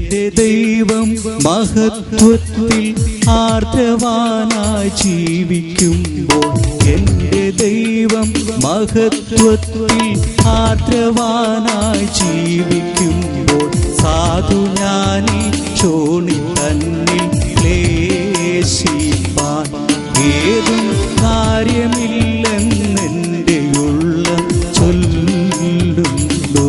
എന്റെ ദൈവം മഹത്വത്തിൽ ആർദ്രവാനായി ജീവിക്കുമ്പോൾ, എന്റെ ദൈവം മഹത്വത്തിൽ ആർദ്രവാനായി ജീവിക്കുമ്പോൾ, സാധു ഞാനീ ചോണി തന്നിൽ ക്ലേശിപ്പാൻ ഏതും കാര്യമില്ലെന്നെൻ്റെ ഉള്ളം ചൊല്ലുന്നു.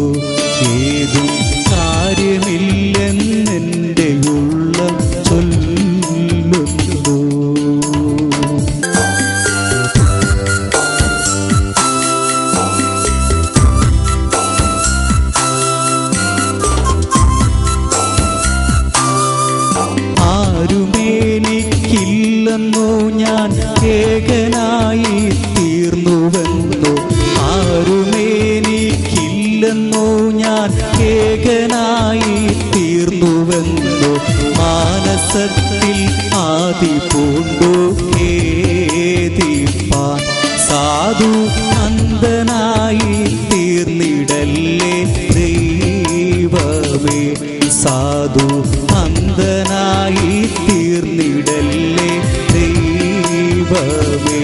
ഏതും കാര്യമില്ലെന്നെൻ്റെ ഉള്ളം ചൊല്ലുന്നു. ആരുമേനിക്കില്ലെന്നോ ഞാൻ ഏകനായി തീർന്നുവെന്നോ, ആരുമേനിക്കില്ലെന്നോ ഞാൻ ഏകനായി തീർന്നുവെന്നോ, മാനസത്തിൽ ആദി പൂണ്ടു ഖേദിപ്പാൻ സാധു അന്ധനായി തീർന്നിടല്ലേ ദൈവമേ. സാധു അന്ധനായി തീർന്നിടല്ലേ ദൈവമേ.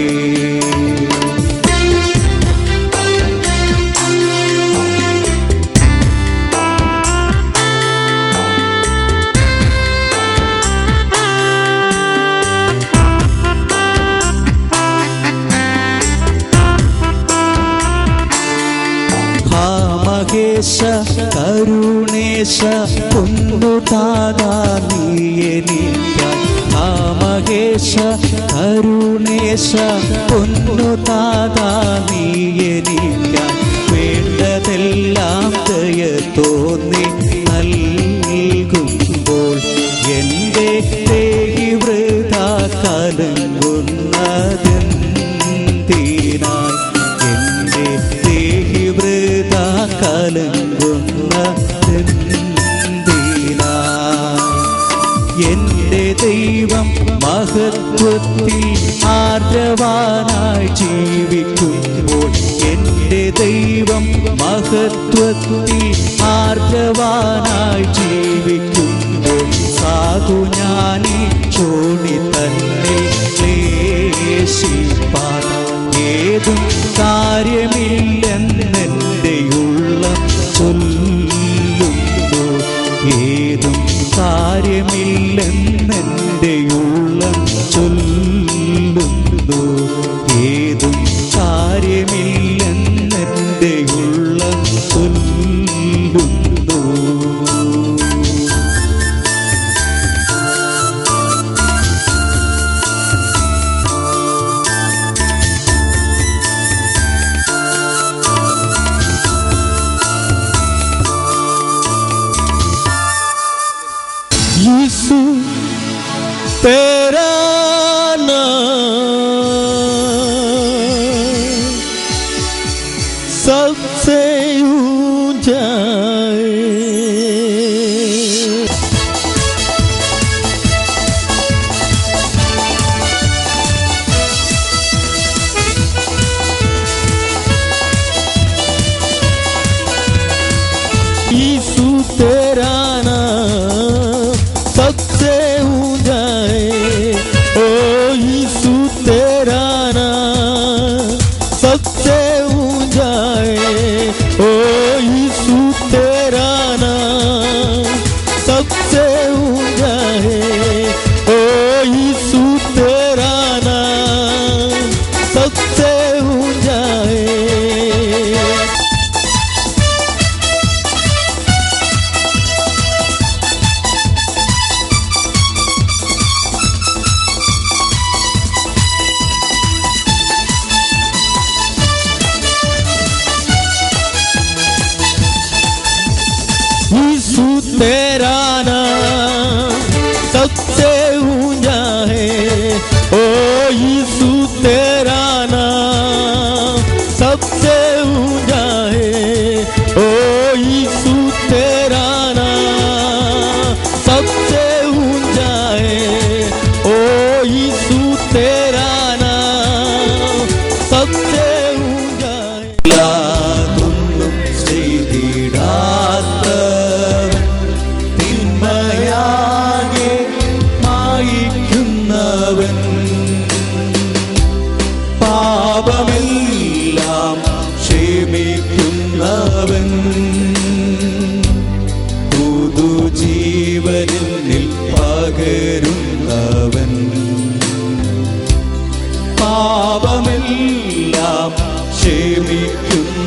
മഹേശ കരുണേശ പൊന്നുതാതാ നീ എനിക്കായി, ആ മഹേശ കരുണേശ പൊന്നുതാതാ നീ എനിക്കായി, വേണ്ടതെല്ലാം ദയ തോന്നി നൽകുമ്പോൾ, എൻ്റെ ദേഹി വൃഥാ കലങ്ങുന്നതെന്തിനായി, എൻ്റെ ദേഹി വൃഥാ കലങ്ങുന്നതെന്തിനായി. എൻ്റെ ദൈവം മഹത്വത്തിൽ ആർദ്രവാനായി ജീവിക്കുമ്പോൾ, എൻ്റെ ദൈവം മഹത്വത്തിൽ ആർദ്രവാനായി ജീവിക്കുമ്പോൾ, സാധു ഞാനീ ചോണി തന്നെ ക്ലേശിപ്പാൻ ഏതും കാര്യമില്ലെന്നെൻ്റെ ഉള്ളം ചൊല്ലുന്നു. ഏതും കാര്യമില്ലെന്നെൻ്റെ ഉള്ളം ചൊല്ലുന്നു. ഏതും കാര്യമില്ലെന്നെൻ്റെ ഉള്ളം ചൊല്ലുന്നു. यीशु तेरा नाम सबसे ऊंचा है। यीशु तेरा नाम सबसे ऊंचा है। ओ यीशु तेरा नाम सबसे ऊंचा है। ओ यीशु तेरा नाम सबसे ऊंचा है। ओ यीशु तेरा नाम सबसे ऊंचा है। यीशु तेरा नाम सबसे ऊंचा है। ओ यीशु तेरा नाम सबसे ऊंचा है। ओ यीशु तेरा नाम सबसे ऊंचा है। ओ यीशु तेरा नाम सबसे ऊंचा है। യാതൊന്നും ചെയ്തിടാത്ത തിന്മ ക്ഷമിക്കുന്നവൻ പുതുജീവനിൽ പകരുന്നവൻ പാപമെല്ലാം ക്ഷമിക്കുന്നവൻ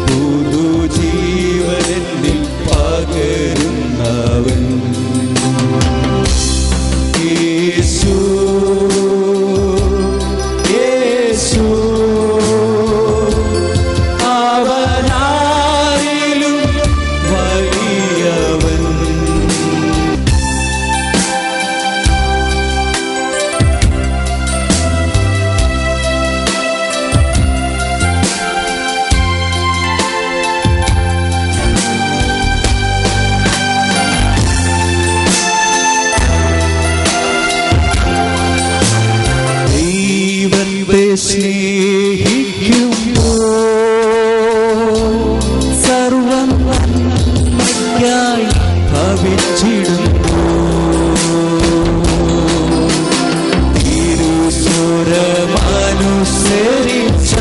പുതുജീവനിൽ പകരുന്നവൻ യേശു യേശു അവനാരിലും വലിയവൻ സ്നേഹിക്കുമ്പോൾ സർവം നന്മയ്ക്കായി ഭവിച്ചിടുന്നു തിരുസ്വരമനുസരിച്ച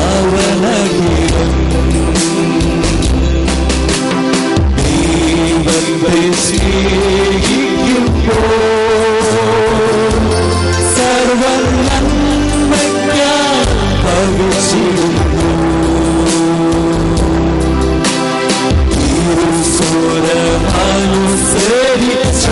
അവനകിലും ദൈവത്തെ സർവം നന്മയ്ക്കായി ഭവിച്ചിടുന്നു തിരുസ്വരമനുസരിച്ച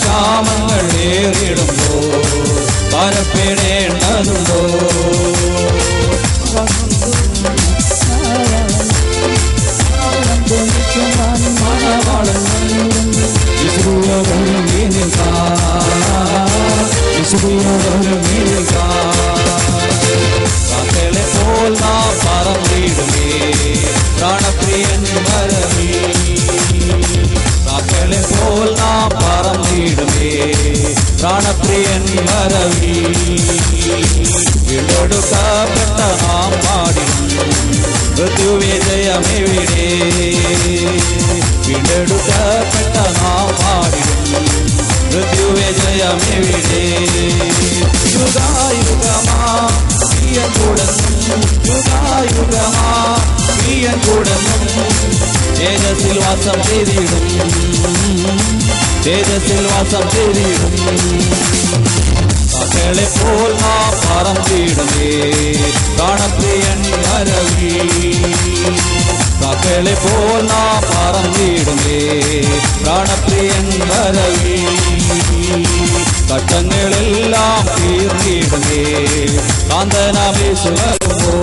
ക്ഷാമങ്ങൾ ഏറിടുമ്പോ പരപ്പെടേണ്ടതുണ്ടോ? കാക്കകളെ പോൽ നാം പറന്നിടുമേ പ്രാണപ്രിയൻ വരവീ. കാക്കകളെ പോൽ നാം പറന്നിടുമേ പ്രാണപ്രിയൻ വരവീ. വീണ്ടെടുക്കപ്പെട്ട നാം പാടിടും മൃത്യുവിജയമെവിടെ? വീണ്ടെടുക്കപ്പെട്ട നാം പാടിടും മൃത്യുവിജയമെവിടെ? യുഗായുഗമാ പ്രിയൻ കൂടെന്നും, യുഗായുഗമാ പ്രിയൻ കൂടെന്നും തേജസ്സിൽ വാസം ചെയ്തിടും, തേജസ്സിൽ വാസം ചെയ്തിടും. കാക്കകളെ പോൽ നാം പറന്നിടുമേ പ്രാണപ്രിയൻ വരവീ. കാക്കകളെ പോൽ നാം പറന്നിടുമേ പ്രാണപ്രിയൻ വരവീ. കട്ടങ്ങളെല്ലാം തീർന്നിടുമേ കാന്തനാമേശു വരുമോ?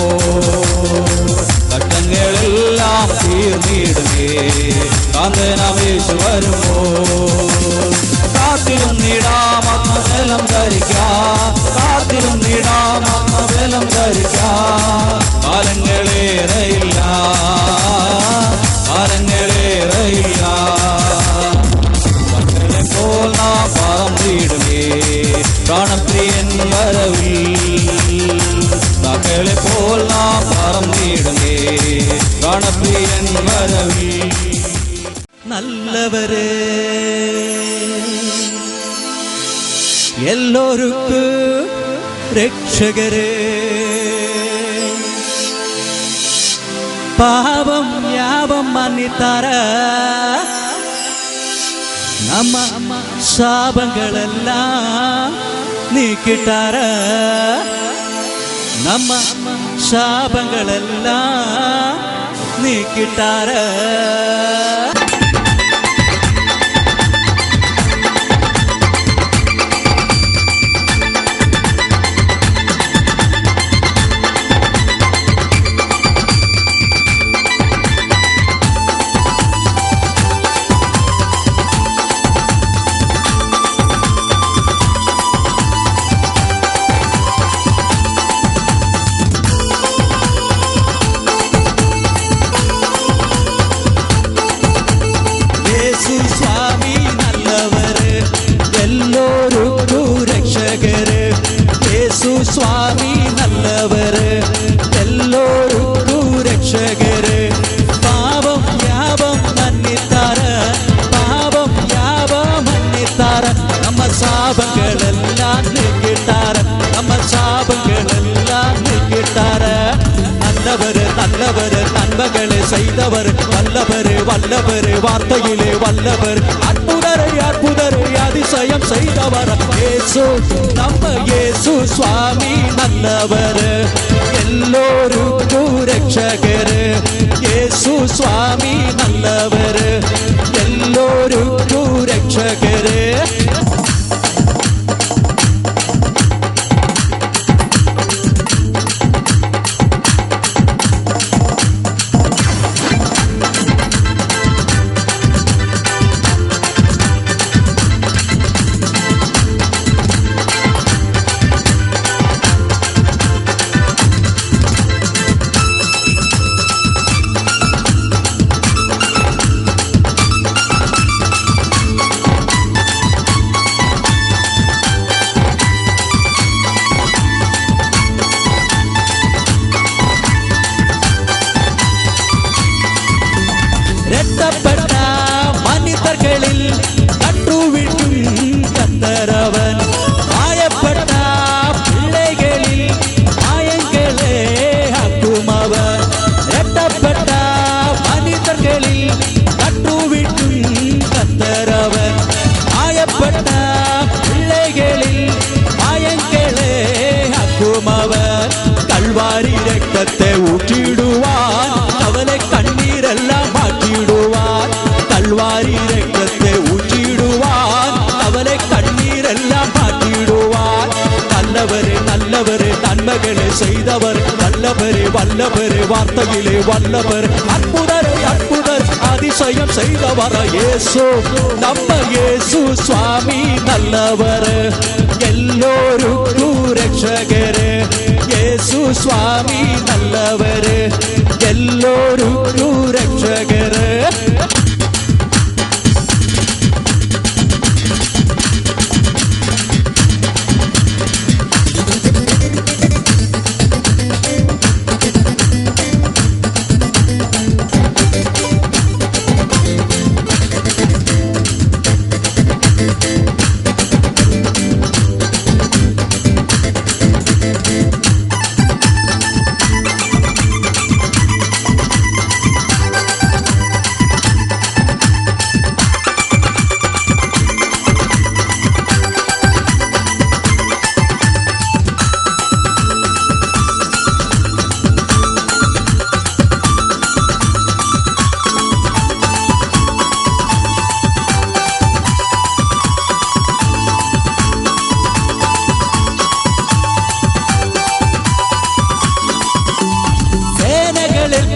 കട്ടങ്ങളെല്ലാം തീർന്നിടുമേ കാന്തനാമേശു വരുമോ? കാത്തിലും നീടാമബലം ധരിക്കാം, കാത്തിലും നീടാമബലം ധരിക്കാം. കാലങ്ങളേറെയില്ല, കാലങ്ങളേറെയില്ല. കാക്കകളെ പോൽ നാം പറന്നിടുമേ പ്രാണപ്രിയൻ വരവീ. കാക്കകളെ പോൽ നാം പറന്നിടുമേ പ്രാണപ്രിയൻ വരവീ. നല്ലവരേ ಎಲ್ಲೋರುಕ್ಕೂ രക്ഷകരേ, പാപം യാവം മന്നിത്താര നമ്മ ശാപങ്ങളെല്ലാം നീക്കിട്ടാര, നമ്മ ശാപങ്ങളെല്ലാം നീക്കിട്ടാര. സ്വാമി നല്ലവര് എല്ലോർക്കു രക്ഷകര്, പാപം യാവം മന്നിത്താര, പാപം യാവം മന്നിത്താര. നമ്മ ശാപങ്ങളെല്ലാം നീക്കിട്ടാര, നമ്മ ശാപങ്ങളെല്ലാം നീക്കിട്ടാര. நல்லவரு நல்லவரு நன்மைகளை செய்தவர் வல்லவரு வல்லவரு வார்த்தையிலே வல்லவர், அற்புதரை அற்புதரை அதிசயம் செய்தவர் இயேசு, நம்ம இயேசு சுவாமி நல்லவரு எல்லோருக்கும் ரட்சகரு. இயேசு சுவாமி நல்லவரு எல்லோருக்கும் ரட்சகரு. வல்லவரே வல்லவரே வார்த்தையிலே வல்லவர் அற்புதரை அற்புதர் அதிசயம் செய்தவர இயேசு நம்ம இயேசு சுவாமி நல்லவர் எல்லோருக்கும் ரட்சகர் இயேசு சுவாமி நல்லவர் எல்லோருக்கும் ரட்சகர்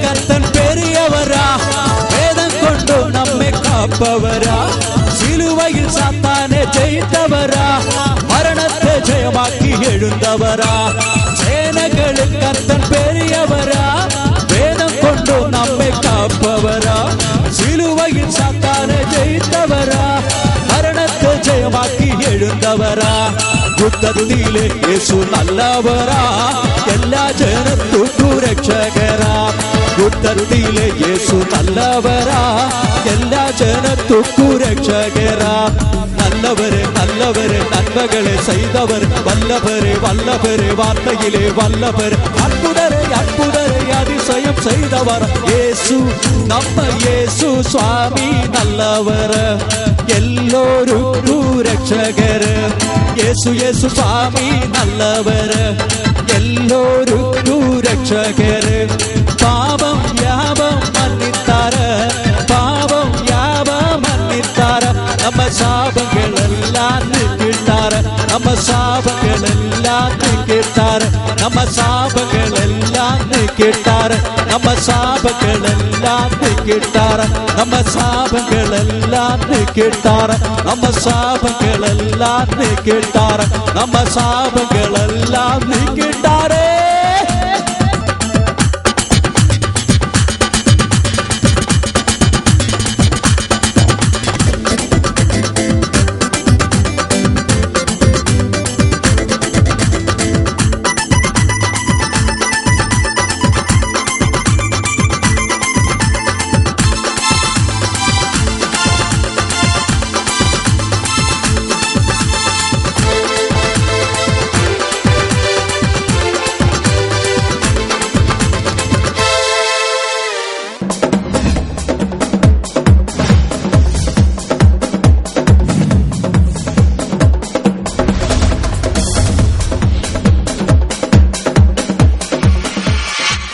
கர்த்தன் பெரியவரா வேதம் கொண்டு நம்மை காப்பவரா சிலுவையில் சாத்தானே ஜெயித்தவரா மரணத்தை ஜெயமாக்கி எழுந்தவரா சேனைகளில் கர்த்தன் பெரியவரா வேதம் கொண்டு நம்மை காப்பவரா சிலுவையில் சாத்தானே ஜெயித்தவரா மரணத்தை ஜெயமாக்கி எழுந்தவரா யுத்தத்திலே இயேசு நல்லவரா எல்லா ஜனத்துக்கும் ரட்சகரா யுத்தத்திலே இயேசு நல்லவரா எல்லா ஜனத்துக்கும் ரட்சகரா நல்லவரே நல்லவரே நன்மைகளை செய்தவர் வல்லவரே வல்லவரே வார்த்தையிலே வல்லவர் அற்புதரை அற்புதரை அதிசயம் செய்தவர் இயேசு நம்ம இயேசு சுவாமி நல்லவர் எல்லோருக்கும் ரட்சகர் இயேசு இயேசு சுவாமி நல்லவர் எல்லோருக்கும் ரட்சகர் பாவம் யாவம் மன்னித்தார பாவம் யாவம் மன்னித்தார நம்ம சாபங்கள் எல்லாம் நீக்கிட்டார நம்ம சாபங்கள் எல்லாம் நீக்கிட்டார நம்ம சாபங்கள் எல்லாம் நீக்கிட்டார நம்ம சாபங்கள் எல்லாம் நீக்கிட்டார நம்ம சாபங்கள் எல்லாம் நீக்கிட்டார நம்ம சாபங்கள் எல்லாம் நீக்கிட்டார நம்ம சாபங்கள் எல்லாம் நீக்கிட்டாரே